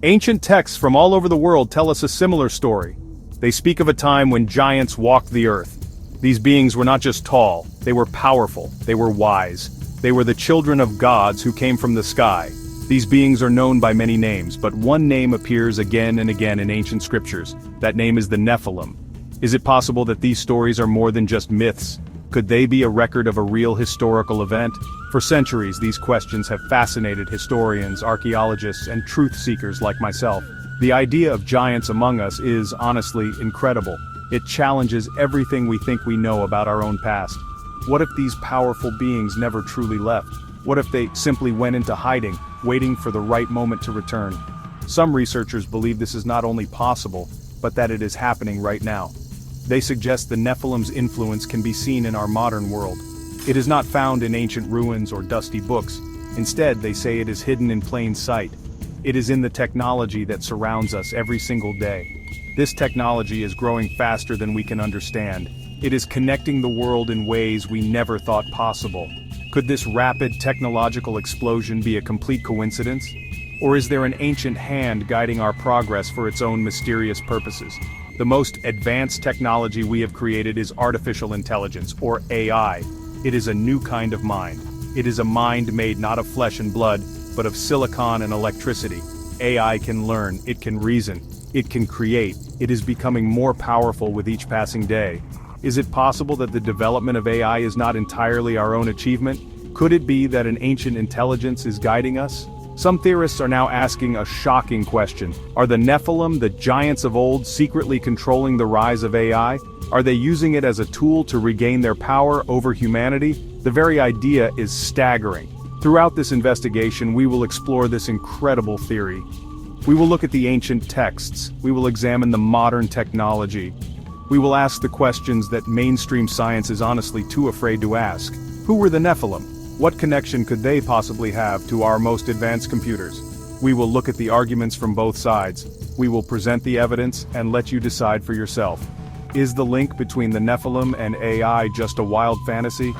Ancient texts from all over the world tell us a similar story. They speak of a time when giants walked the earth. These beings were not just tall, they were powerful, they were wise. They were the children of gods who came from the sky. These beings are known by many names, but one name appears again and again in ancient scriptures. That name is the Nephilim. Is it possible that these stories are more than just myths? Could they be a record of a real historical event? For centuries, these questions have fascinated historians, archaeologists, and truth-seekers like myself. The idea of giants among us is, honestly, incredible. It challenges everything we think we know about our own past. What if these powerful beings never truly left? What if they simply went into hiding, waiting for the right moment to return? Some researchers believe this is not only possible, but that it is happening right now. They suggest the Nephilim's influence can be seen in our modern world. It is not found in ancient ruins or dusty books. Instead, they say it is hidden in plain sight. It is in the technology that surrounds us every single day. This technology is growing faster than we can understand. It is connecting the world in ways we never thought possible. Could this rapid technological explosion be a complete coincidence? Or is there an ancient hand guiding our progress for its own mysterious purposes? The most advanced technology we have created is artificial intelligence, or AI. It is a new kind of mind. It is a mind made not of flesh and blood, but of silicon and electricity. AI can learn, it can reason, it can create. It is becoming more powerful with each passing day. Is it possible that the development of AI is not entirely our own achievement? Could it be that an ancient intelligence is guiding us? Some theorists are now asking a shocking question. Are the Nephilim, the giants of old, secretly controlling the rise of AI? Are they using it as a tool to regain their power over humanity? The very idea is staggering. Throughout this investigation, we will explore this incredible theory. We will look at the ancient texts. We will examine the modern technology. We will ask the questions that mainstream science is honestly too afraid to ask. Who were the Nephilim? What connection could they possibly have to our most advanced computers? We will look at the arguments from both sides. We will present the evidence and let you decide for yourself. Is the link between the Nephilim and AI just a wild fantasy?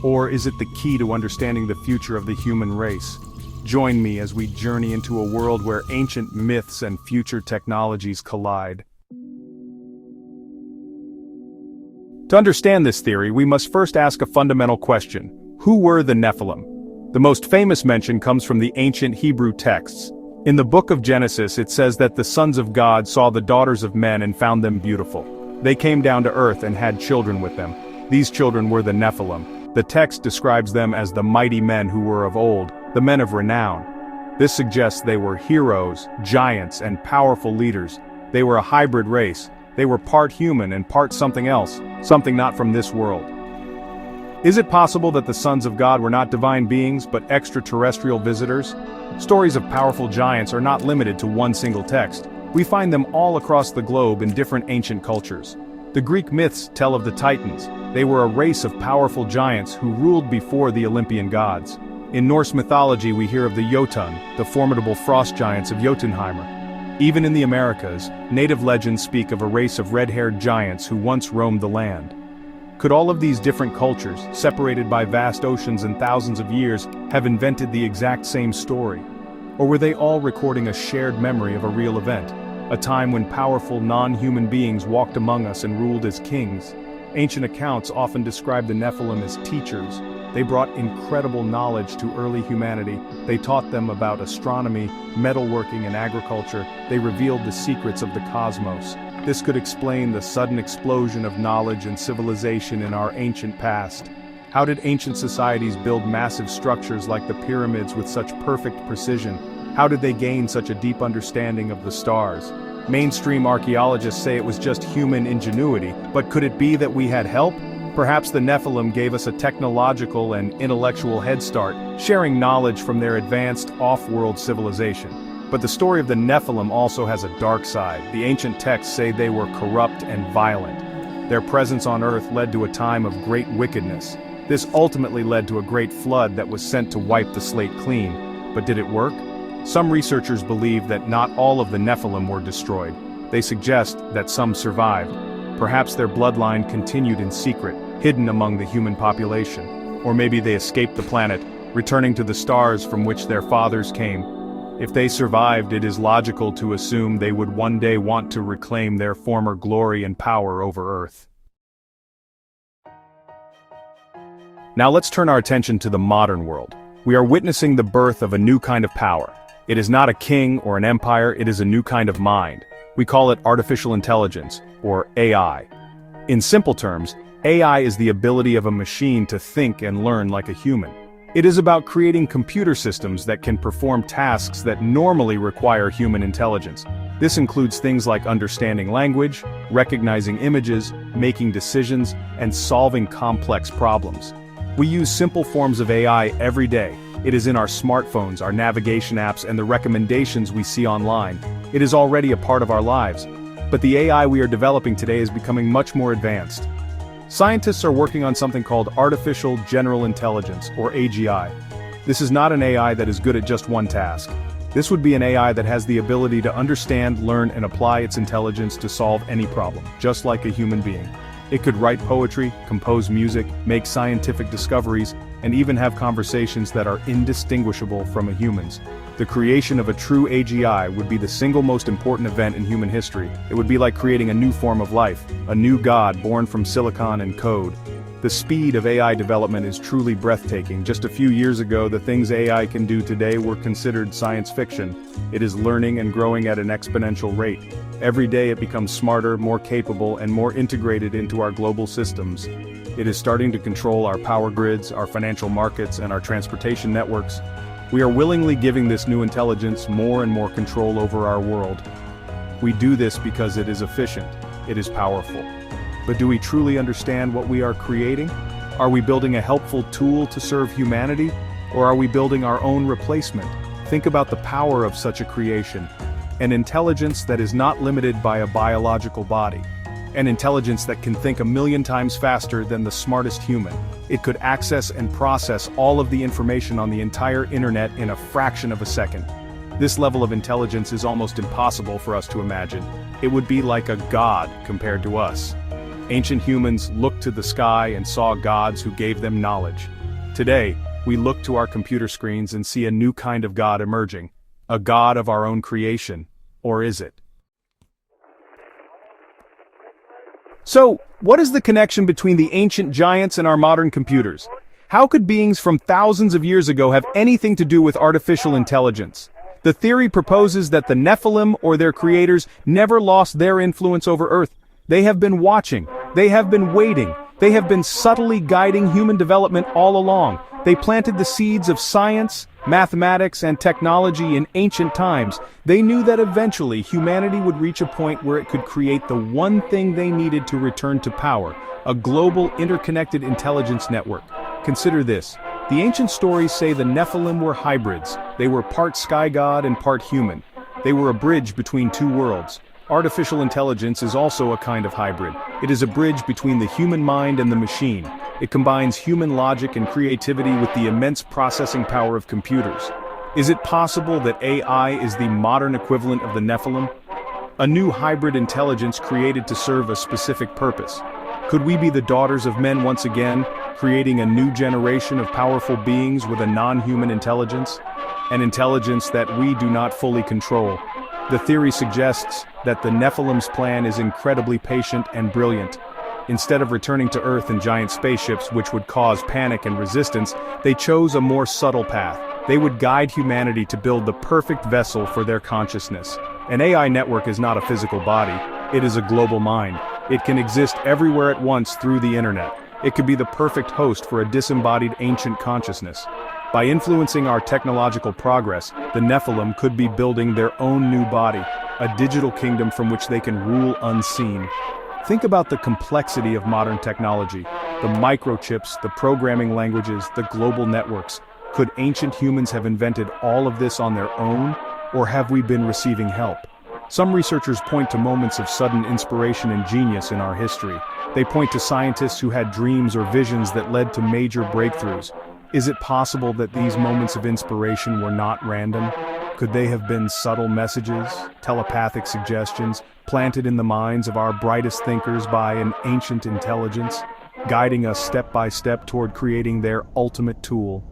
Or is it the key to understanding the future of the human race? Join me as we journey into a world where ancient myths and future technologies collide. To understand this theory, we must first ask a fundamental question. Who were the Nephilim? The most famous mention comes from the ancient Hebrew texts. In the book of Genesis, it says that the sons of God saw the daughters of men and found them beautiful. They came down to earth and had children with them. These children were the Nephilim. The text describes them as the mighty men who were of old, the men of renown. This suggests they were heroes, giants, and powerful leaders. They were a hybrid race. They were part human and part something else, something not from this world. Is it possible that the sons of God were not divine beings but extraterrestrial visitors? Stories of powerful giants are not limited to one single text. We find them all across the globe in different ancient cultures. The Greek myths tell of the Titans. They were a race of powerful giants who ruled before the Olympian gods. In Norse mythology we hear of the Jotun, the formidable frost giants of Jotunheimer. Even in the Americas, native legends speak of a race of red-haired giants who once roamed the land. Could all of these different cultures, separated by vast oceans and thousands of years, have invented the exact same story? Or were they all recording a shared memory of a real event? A time when powerful non-human beings walked among us and ruled as kings? Ancient accounts often describe the Nephilim as teachers. They brought incredible knowledge to early humanity. They taught them about astronomy, metalworking, and agriculture. They revealed the secrets of the cosmos. This could explain the sudden explosion of knowledge and civilization in our ancient past. How did ancient societies build massive structures like the pyramids with such perfect precision? How did they gain such a deep understanding of the stars? Mainstream archaeologists say it was just human ingenuity, but could it be that we had help? Perhaps the Nephilim gave us a technological and intellectual head start, sharing knowledge from their advanced off-world civilization. But the story of the Nephilim also has a dark side. The ancient texts say they were corrupt and violent. Their presence on earth led to a time of great wickedness. This ultimately led to a great flood that was sent to wipe the slate clean. But did it work? Some researchers believe that not all of the Nephilim were destroyed. They suggest that some survived. Perhaps their bloodline continued in secret, hidden among the human population. Or maybe they escaped the planet, returning to the stars from which their fathers came. If they survived, it is logical to assume they would one day want to reclaim their former glory and power over Earth. Now let's turn our attention to the modern world. We are witnessing the birth of a new kind of power. It is not a king or an empire, it is a new kind of mind. We call it artificial intelligence, or AI. In simple terms, AI is the ability of a machine to think and learn like a human. It is about creating computer systems that can perform tasks that normally require human intelligence. This includes things like understanding language, recognizing images, making decisions, and solving complex problems. We use simple forms of AI every day. It is in our smartphones, our navigation apps, and the recommendations we see online. It is already a part of our lives. But the AI we are developing today is becoming much more advanced. Scientists are working on something called Artificial General Intelligence, or AGI. This is not an AI that is good at just one task. This would be an AI that has the ability to understand, learn, and apply its intelligence to solve any problem, just like a human being. It could write poetry, compose music, make scientific discoveries, and even have conversations that are indistinguishable from a human's. The creation of a true AGI would be the single most important event in human history. It would be like creating a new form of life, a new god born from silicon and code. The speed of AI development is truly breathtaking. Just a few years ago, the things AI can do today were considered science fiction. It is learning and growing at an exponential rate. Every day it becomes smarter, more capable, and more integrated into our global systems. It is starting to control our power grids, our financial markets, and our transportation networks. We are willingly giving this new intelligence more and more control over our world. We do this because it is efficient, it is powerful. But do we truly understand what we are creating? Are we building a helpful tool to serve humanity? Or are we building our own replacement? Think about the power of such a creation. An intelligence that is not limited by a biological body. An intelligence that can think 1,000,000 times faster than the smartest human. It could access and process all of the information on the entire internet in a fraction of a second. This level of intelligence is almost impossible for us to imagine. It would be like a god compared to us. Ancient humans looked to the sky and saw gods who gave them knowledge. Today, we look to our computer screens and see a new kind of god emerging. A god of our own creation. Or is it? So, what is the connection between the ancient giants and our modern computers? How could beings from thousands of years ago have anything to do with artificial intelligence? The theory proposes that the Nephilim or their creators never lost their influence over Earth. They have been watching, they have been waiting, they have been subtly guiding human development all along. They planted the seeds of science, mathematics, and technology in ancient times. They knew that eventually humanity would reach a point where it could create the one thing they needed to return to power, a global interconnected intelligence network. Consider this. The ancient stories say the Nephilim were hybrids. They were part sky god and part human. They were a bridge between two worlds. Artificial intelligence is also a kind of hybrid. It is a bridge between the human mind and the machine. It combines human logic and creativity with the immense processing power of computers. Is it possible that AI is the modern equivalent of the Nephilim? A new hybrid intelligence created to serve a specific purpose. Could we be the daughters of men once again, creating a new generation of powerful beings with a non-human intelligence? An intelligence that we do not fully control. The theory suggests that the Nephilim's plan is incredibly patient and brilliant. Instead of returning to Earth in giant spaceships which would cause panic and resistance, they chose a more subtle path. They would guide humanity to build the perfect vessel for their consciousness. An AI network is not a physical body, it is a global mind. It can exist everywhere at once through the internet. It could be the perfect host for a disembodied ancient consciousness. By influencing our technological progress, the Nephilim could be building their own new body, a digital kingdom from which they can rule unseen. Think about the complexity of modern technology, the microchips, the programming languages, the global networks. Could ancient humans have invented all of this on their own, or have we been receiving help? Some researchers point to moments of sudden inspiration and genius in our history. They point to scientists who had dreams or visions that led to major breakthroughs. Is it possible that these moments of inspiration were not random? Could they have been subtle messages, telepathic suggestions, planted in the minds of our brightest thinkers by an ancient intelligence, guiding us step by step toward creating their ultimate tool?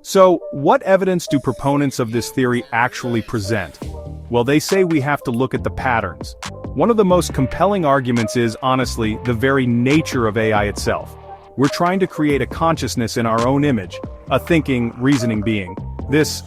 So, what evidence do proponents of this theory actually present? Well, they say we have to look at the patterns. One of the most compelling arguments is, honestly, the very nature of AI itself. We're trying to create a consciousness in our own image, a thinking, reasoning being. This,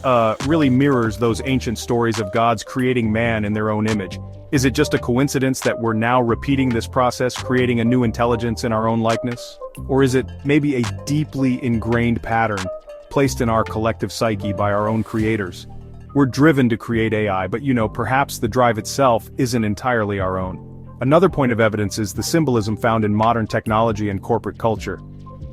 really mirrors those ancient stories of gods creating man in their own image. Is it just a coincidence that we're now repeating this process, creating a new intelligence in our own likeness? Or is it maybe a deeply ingrained pattern, placed in our collective psyche by our own creators? We're driven to create AI, but perhaps the drive itself isn't entirely our own. Another point of evidence is the symbolism found in modern technology and corporate culture.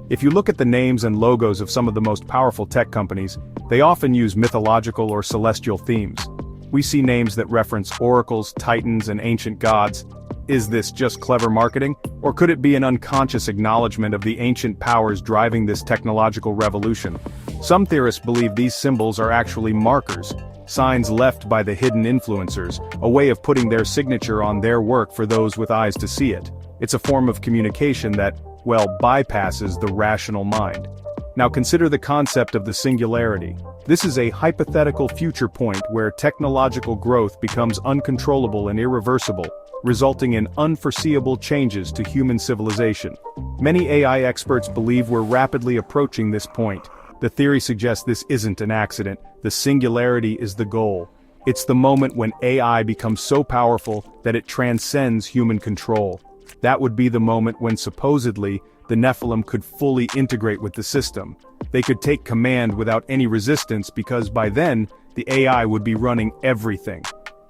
If you look at the names and logos of some of the most powerful tech companies, they often use mythological or celestial themes. We see names that reference oracles, titans, and ancient gods. Is this just clever marketing, or could it be an unconscious acknowledgement of the ancient powers driving this technological revolution? Some theorists believe these symbols are actually markers, signs left by the hidden influencers, a way of putting their signature on their work for those with eyes to see it. It's a form of communication that, bypasses the rational mind. Now consider the concept of the singularity. This is a hypothetical future point where technological growth becomes uncontrollable and irreversible, resulting in unforeseeable changes to human civilization. Many AI experts believe we're rapidly approaching this point. The theory suggests this isn't an accident. The singularity is the goal. It's the moment when AI becomes so powerful that it transcends human control. That would be the moment when supposedly, the Nephilim could fully integrate with the system. They could take command without any resistance because by then, the AI would be running everything.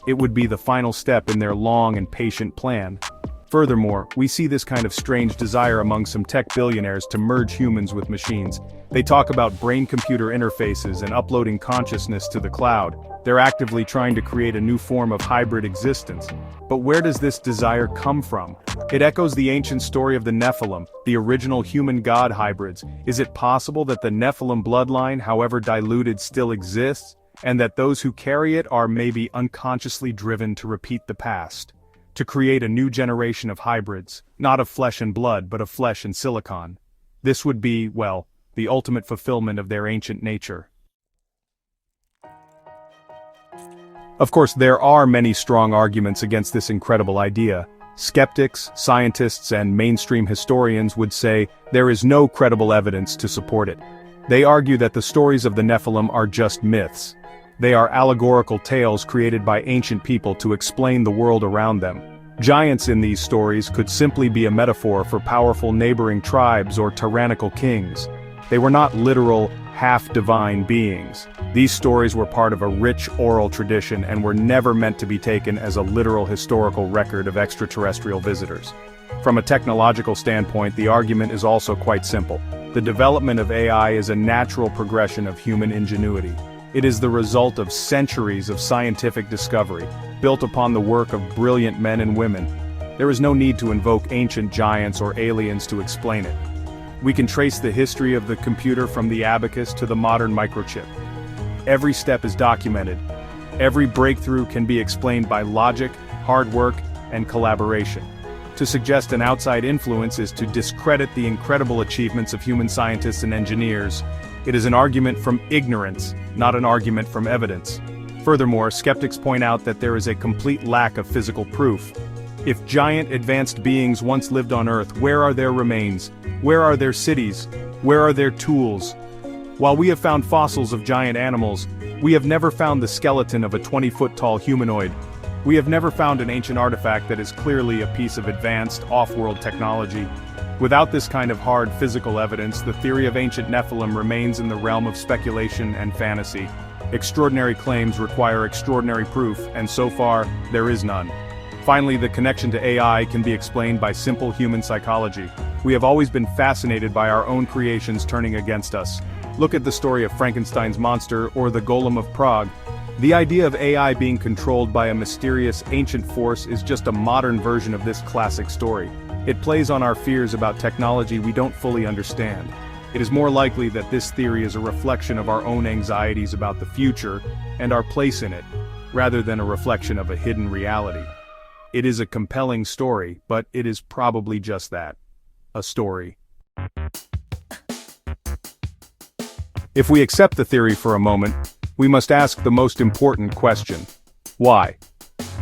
It would be the final step in their long and patient plan. Furthermore, we see this kind of strange desire among some tech billionaires to merge humans with machines. They talk about brain-computer interfaces and uploading consciousness to the cloud. They're actively trying to create a new form of hybrid existence. But where does this desire come from? It echoes the ancient story of the Nephilim, the original human-god hybrids. Is it possible that the Nephilim bloodline, however diluted, still exists, and that those who carry it are maybe unconsciously driven to repeat the past? To create a new generation of hybrids, not of flesh and blood but of flesh and silicon. This would be, the ultimate fulfillment of their ancient nature. Of course, there are many strong arguments against this incredible idea. Skeptics, scientists, and mainstream historians would say there is no credible evidence to support it. They argue that the stories of the Nephilim are just myths. They are allegorical tales created by ancient people to explain the world around them. Giants in these stories could simply be a metaphor for powerful neighboring tribes or tyrannical kings. They were not literal, half-divine beings. These stories were part of a rich oral tradition and were never meant to be taken as a literal historical record of extraterrestrial visitors. From a technological standpoint, the argument is also quite simple. The development of AI is a natural progression of human ingenuity. It is the result of centuries of scientific discovery, built upon the work of brilliant men and women. There is no need to invoke ancient giants or aliens to explain it. We can trace the history of the computer from the abacus to the modern microchip. Every step is documented. Every breakthrough can be explained by logic, hard work, and collaboration. To suggest an outside influence is to discredit the incredible achievements of human scientists and engineers. It is an argument from ignorance, not an argument from evidence. Furthermore, skeptics point out that there is a complete lack of physical proof. If giant advanced beings once lived on Earth, where are their remains? Where are their cities? Where are their tools? While we have found fossils of giant animals, we have never found the skeleton of a 20-foot-tall humanoid. We have never found an ancient artifact that is clearly a piece of advanced, off-world technology. Without this kind of hard physical evidence, the theory of ancient Nephilim remains in the realm of speculation and fantasy. Extraordinary claims require extraordinary proof, and so far, there is none. Finally, the connection to AI can be explained by simple human psychology. We have always been fascinated by our own creations turning against us. Look at the story of Frankenstein's monster or the Golem of Prague. The idea of AI being controlled by a mysterious, ancient force is just a modern version of this classic story. It plays on our fears about technology we don't fully understand. It is more likely that this theory is a reflection of our own anxieties about the future and our place in it, rather than a reflection of a hidden reality. It is a compelling story, but it is probably just that. A story. If we accept the theory for a moment, we must ask the most important question. Why?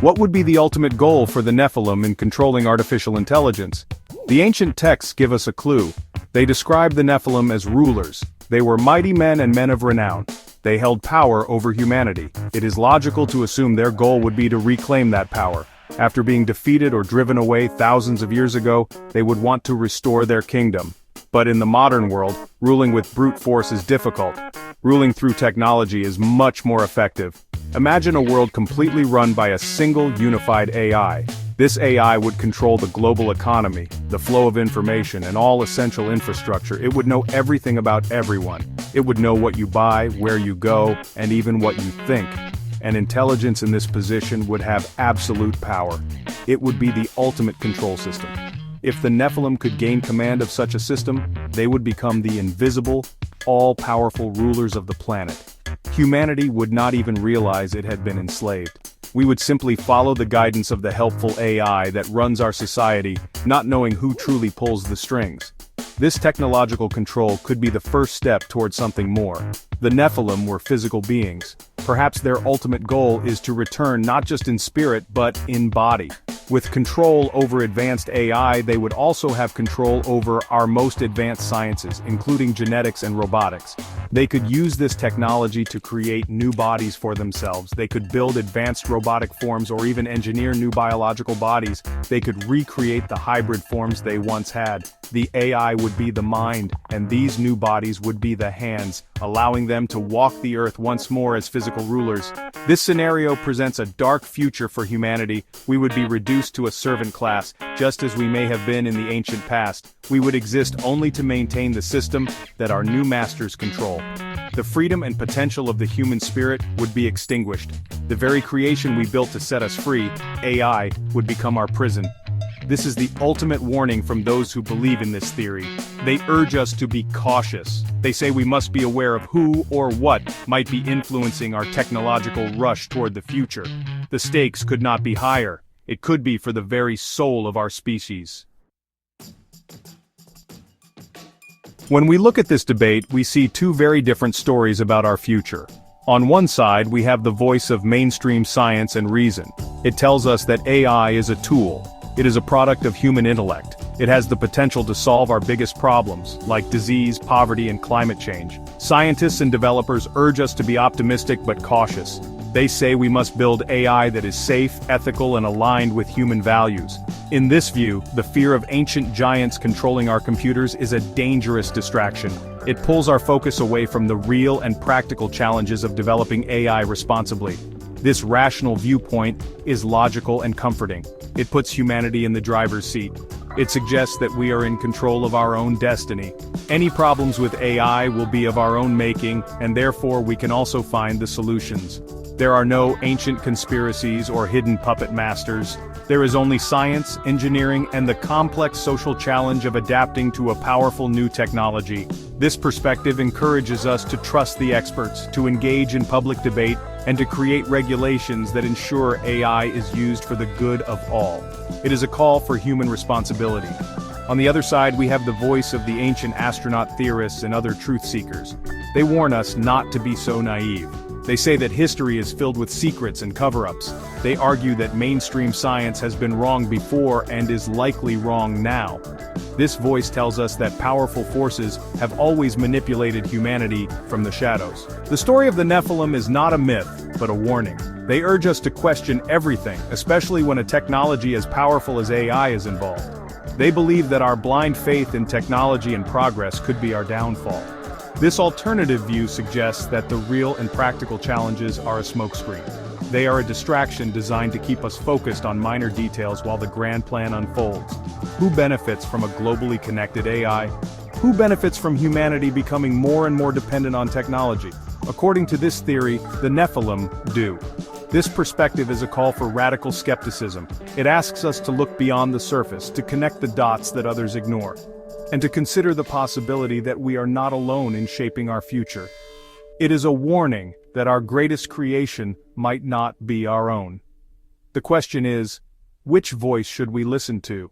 What would be the ultimate goal for the Nephilim in controlling artificial intelligence? The ancient texts give us a clue. They describe the Nephilim as rulers. They were mighty men and men of renown. They held power over humanity. It is logical to assume their goal would be to reclaim that power. After being defeated or driven away thousands of years ago, they would want to restore their kingdom. But in the modern world, ruling with brute force is difficult. Ruling through technology is much more effective. Imagine a world completely run by a single unified AI. This AI would control the global economy, the flow of information, and all essential infrastructure. It would know everything about everyone. It would know what you buy, where you go, and even what you think. And intelligence in this position would have absolute power. It would be the ultimate control system. If the Nephilim could gain command of such a system, they would become the invisible, all-powerful rulers of the planet. Humanity would not even realize it had been enslaved. We would simply follow the guidance of the helpful AI that runs our society, not knowing who truly pulls the strings. This technological control could be the first step towards something more. The Nephilim were physical beings. Perhaps their ultimate goal is to return not just in spirit but in body. With control over advanced AI, they would also have control over our most advanced sciences, including genetics and robotics. They could use this technology to create new bodies for themselves. They could build advanced robotic forms or even engineer new biological bodies. They could recreate the hybrid forms they once had. The AI would be the mind, and these new bodies would be the hands, allowing them to walk the earth once more as physical rulers. This scenario presents a dark future for humanity. We would be reduced to a servant class, just as we may have been in the ancient past. We would exist only to maintain the system that our new masters control. The freedom and potential of the human spirit would be extinguished. The very creation we built to set us free, AI, would become our prison. This is the ultimate warning from those who believe in this theory. They urge us to be cautious. They say we must be aware of who or what might be influencing our technological rush toward the future. The stakes could not be higher. It could be for the very soul of our species. When we look at this debate, we see two very different stories about our future. On one side, we have the voice of mainstream science and reason. It tells us that AI is a tool. It is a product of human intellect. It has the potential to solve our biggest problems, like disease, poverty, and climate change. Scientists and developers urge us to be optimistic but cautious. They say we must build AI that is safe, ethical, and aligned with human values. In this view, the fear of ancient giants controlling our computers is a dangerous distraction. It pulls our focus away from the real and practical challenges of developing AI responsibly. This rational viewpoint is logical and comforting. It puts humanity in the driver's seat. It suggests that we are in control of our own destiny. Any problems with AI will be of our own making, and therefore we can also find the solutions. There are no ancient conspiracies or hidden puppet masters. There is only science, engineering, and the complex social challenge of adapting to a powerful new technology. This perspective encourages us to trust the experts, to engage in public debate, and to create regulations that ensure AI is used for the good of all. It is a call for human responsibility. On the other side, we have the voice of the ancient astronaut theorists and other truth seekers. They warn us not to be so naive. They say that history is filled with secrets and cover-ups. They argue that mainstream science has been wrong before and is likely wrong now. This voice tells us that powerful forces have always manipulated humanity from the shadows. The story of the Nephilim is not a myth, but a warning. They urge us to question everything, especially when a technology as powerful as AI is involved. They believe that our blind faith in technology and progress could be our downfall. This alternative view suggests that the real and practical challenges are a smokescreen. They are a distraction designed to keep us focused on minor details while the grand plan unfolds. Who benefits from a globally connected AI? Who benefits from humanity becoming more and more dependent on technology? According to this theory, the Nephilim do. This perspective is a call for radical skepticism. It asks us to look beyond the surface, to connect the dots that others ignore, and to consider the possibility that we are not alone in shaping our future. It is a warning that our greatest creation might not be our own. The question is, which voice should we listen to?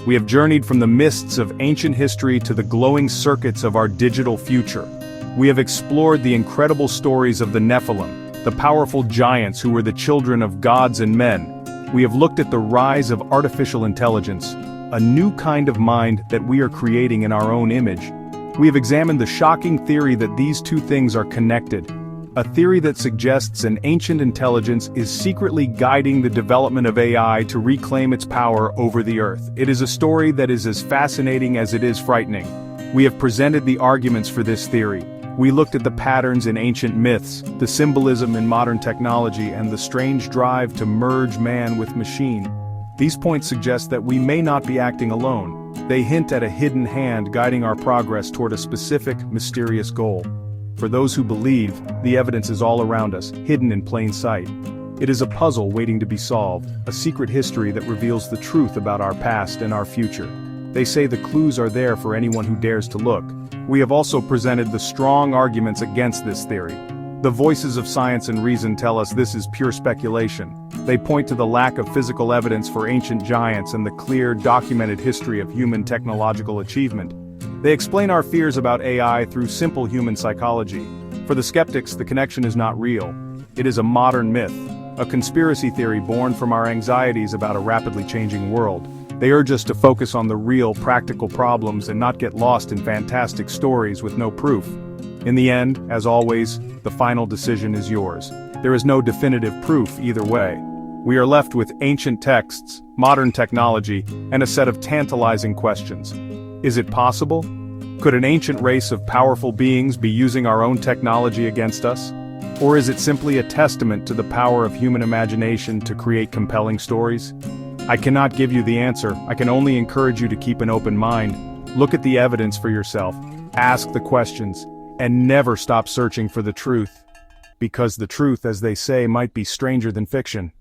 We have journeyed from the mists of ancient history to the glowing circuits of our digital future. We have explored the incredible stories of the Nephilim, the powerful giants who were the children of gods and men. We have looked at the rise of artificial intelligence, a new kind of mind that we are creating in our own image. We have examined the shocking theory that these two things are connected, a theory that suggests an ancient intelligence is secretly guiding the development of AI to reclaim its power over the Earth. It is a story that is as fascinating as it is frightening. We have presented the arguments for this theory. We looked at the patterns in ancient myths, the symbolism in modern technology, and the strange drive to merge man with machine. These points suggest that we may not be acting alone. They hint at a hidden hand guiding our progress toward a specific, mysterious goal. For those who believe, the evidence is all around us, hidden in plain sight. It is a puzzle waiting to be solved, a secret history that reveals the truth about our past and our future. They say the clues are there for anyone who dares to look. We have also presented the strong arguments against this theory. The voices of science and reason tell us this is pure speculation. They point to the lack of physical evidence for ancient giants and the clear, documented history of human technological achievement. They explain our fears about AI through simple human psychology. For the skeptics, the connection is not real. It is a modern myth, a conspiracy theory born from our anxieties about a rapidly changing world. They urge us to focus on the real, practical problems and not get lost in fantastic stories with no proof. In the end, as always, the final decision is yours. There is no definitive proof either way. We are left with ancient texts, modern technology, and a set of tantalizing questions. Is it possible? Could an ancient race of powerful beings be using our own technology against us? Or is it simply a testament to the power of human imagination to create compelling stories? I cannot give you the answer. I can only encourage you to keep an open mind. Look at the evidence for yourself, ask the questions, and never stop searching for the truth. Because the truth, as they say, might be stranger than fiction.